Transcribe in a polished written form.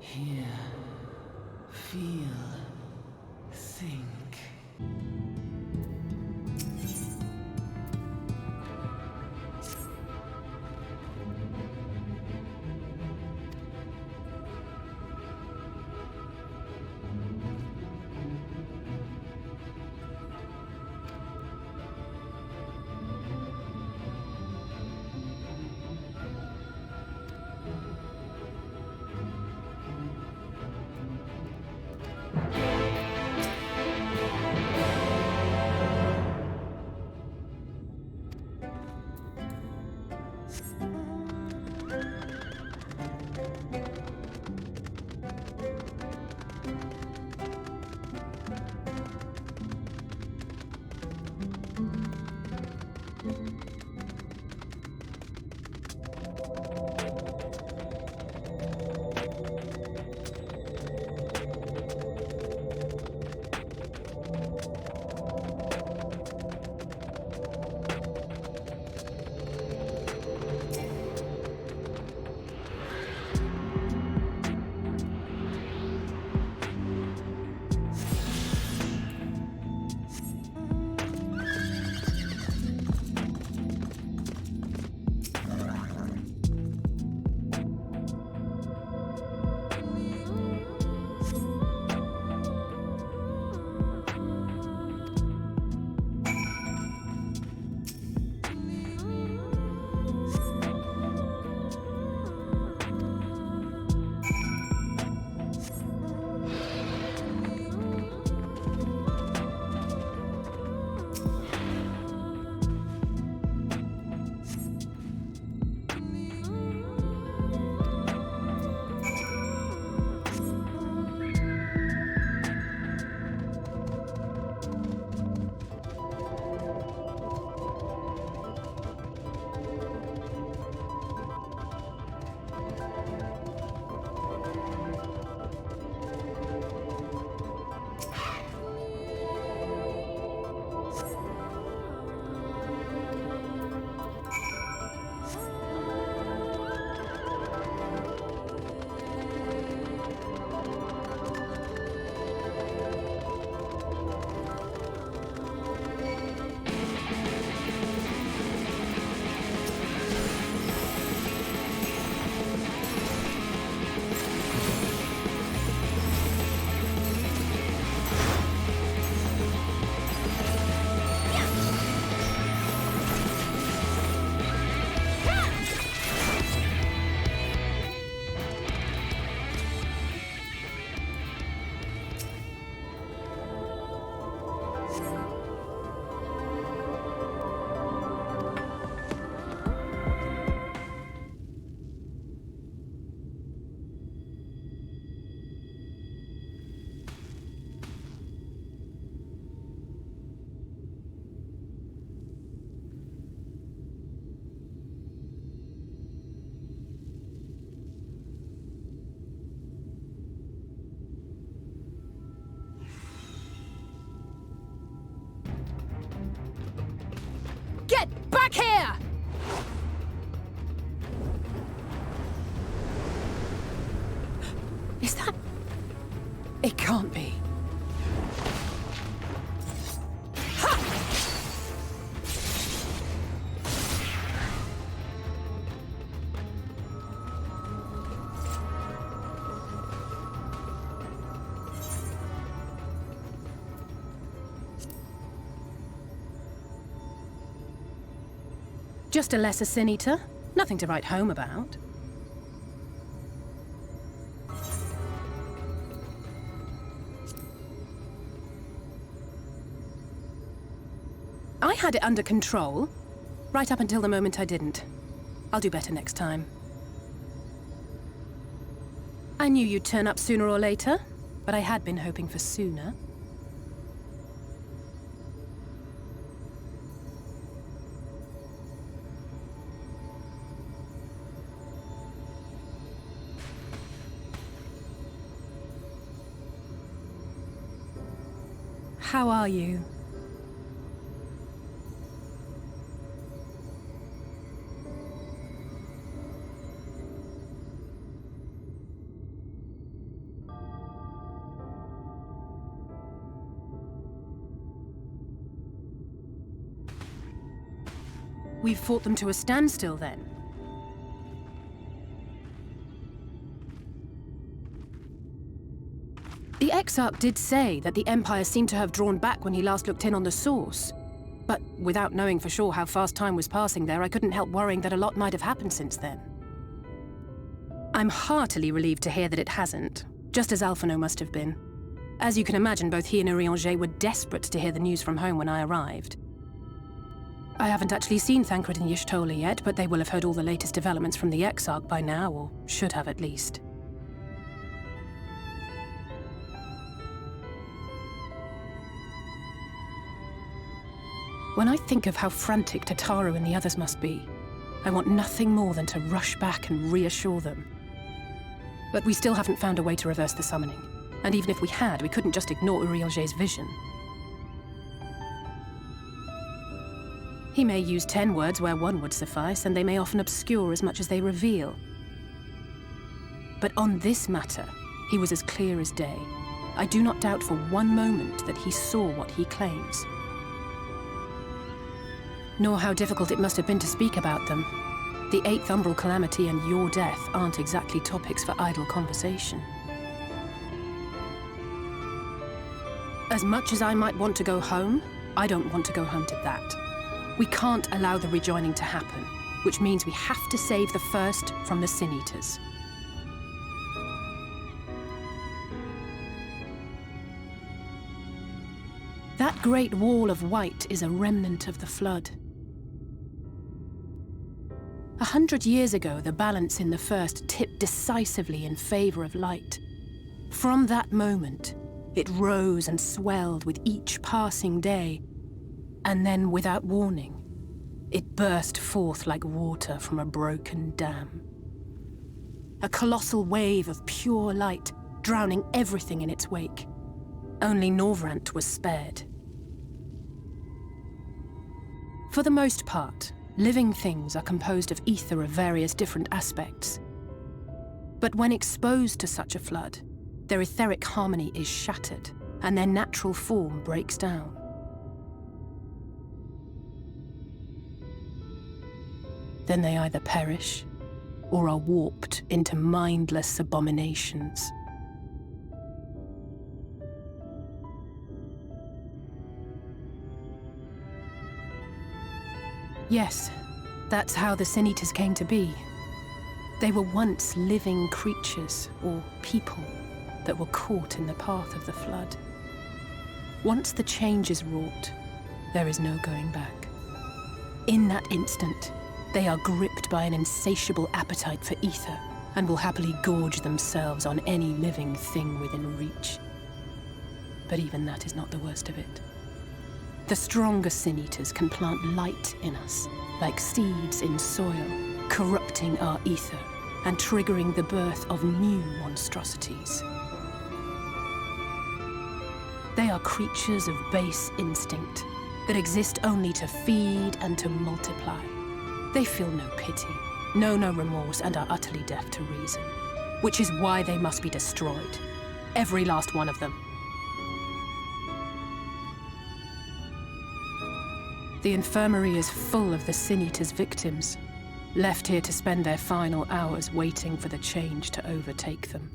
Hear, feel, think. Get back here! Is that... It can't be. Just a lesser sin eater. Nothing to write home about. I had it under control, right up until the moment I didn't. I'll do better next time. I knew you'd turn up sooner or later, but I had been hoping for sooner. How are you? We've fought them to a standstill, then? The Exarch did say that the Empire seemed to have drawn back when he last looked in on the source. But without knowing for sure how fast time was passing there, I couldn't help worrying that a lot might have happened since then. I'm heartily relieved to hear that it hasn't, just as Alphino must have been. As you can imagine, both he and Urianger were desperate to hear the news from home when I arrived. I haven't actually seen Thancred and Y'shtola yet, but they will have heard all the latest developments from the Exarch by now, or should have at least. When I think of how frantic Tataru and the others must be, I want nothing more than to rush back and reassure them. But we still haven't found a way to reverse the summoning. And even if we had, we couldn't just ignore Urianger's vision. He may use 10 words where one would suffice, and they may often obscure as much as they reveal. But on this matter, he was as clear as day. I do not doubt for one moment that he saw what he claims. Nor how difficult it must have been to speak about them. The 8th Umbral Calamity and your death aren't exactly topics for idle conversation. As much as I might want to go home, I don't want to go home to that. We can't allow the rejoining to happen, which means we have to save the First from the Sin Eaters. That great wall of white is a remnant of the Flood. 100 years ago, the balance in the First tipped decisively in favor of light. From that moment, it rose and swelled with each passing day, and then, without warning, it burst forth like water from a broken dam. A colossal wave of pure light, drowning everything in its wake. Only Norvrant was spared. For the most part, living things are composed of ether of various different aspects. But when exposed to such a flood, their etheric harmony is shattered, and their natural form breaks down. Then they either perish, or are warped into mindless abominations. Yes, that's how the Sin Eaters came to be. They were once living creatures, or people, that were caught in the path of the Flood. Once the change is wrought, there is no going back. In that instant, they are gripped by an insatiable appetite for ether, and will happily gorge themselves on any living thing within reach. But even that is not the worst of it. The stronger Sin Eaters can plant light in us, like seeds in soil, corrupting our ether and triggering the birth of new monstrosities. They are creatures of base instinct that exist only to feed and to multiply. They feel no pity, know no remorse, and are utterly deaf to reason, which is why they must be destroyed. Every last one of them. The infirmary is full of the Sin Eaters' victims, left here to spend their final hours waiting for the change to overtake them.